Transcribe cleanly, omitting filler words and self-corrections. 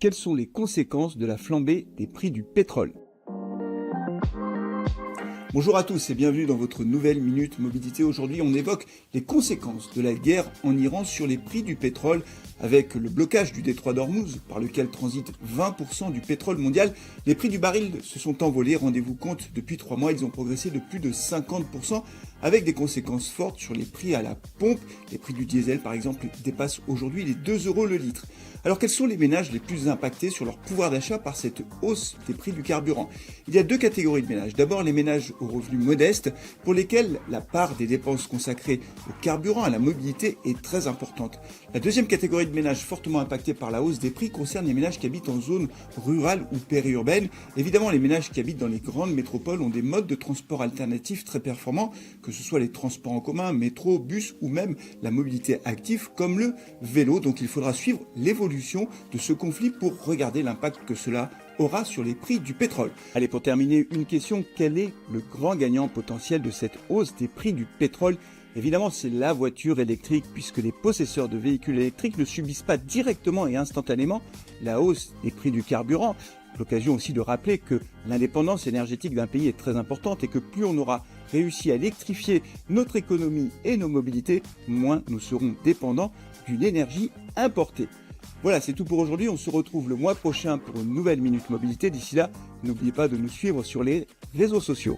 quelles sont les conséquences de la flambée des prix du pétrole? Bonjour à tous et bienvenue dans votre nouvelle Minute Mobilité. Aujourd'hui, on évoque les conséquences de la guerre en Iran sur les prix du pétrole avec le blocage du détroit d'Ormuz par lequel transite 20% du pétrole mondial. Les prix du baril se sont envolés, rendez-vous compte, depuis 3 mois, ils ont progressé de plus de 50% avec des conséquences fortes sur les prix à la pompe. Les prix du diesel, par exemple, dépassent aujourd'hui les 2 € le litre. Alors quels sont les ménages les plus impactés sur leur pouvoir d'achat par cette hausse des prix du carburant? Il y a 2 catégories de ménages. D'abord les ménages aux revenus modestes pour lesquels la part des dépenses consacrées au carburant, à la mobilité est très importante. La deuxième catégorie de ménages fortement impactés par la hausse des prix concerne les ménages qui habitent en zone rurale ou périurbaine. Évidemment, les ménages qui habitent dans les grandes métropoles ont des modes de transport alternatifs très performants, que ce soit les transports en commun, métro, bus ou même la mobilité active comme le vélo. Donc il faudra suivre l'évolution de ce conflit pour regarder l'impact que cela aura sur les prix du pétrole. Allez, pour terminer, une question: quel est le grand gagnant potentiel de cette hausse des prix du pétrole? Évidemment, c'est la voiture électrique, puisque les possesseurs de véhicules électriques ne subissent pas directement et instantanément la hausse des prix du carburant. L'occasion aussi de rappeler que l'indépendance énergétique d'un pays est très importante et que plus on aura réussi à électrifier notre économie et nos mobilités, moins nous serons dépendants d'une énergie importée. Voilà, c'est tout pour aujourd'hui. On se retrouve le mois prochain pour une nouvelle Minute Mobilité. D'ici là, n'oubliez pas de nous suivre sur les réseaux sociaux.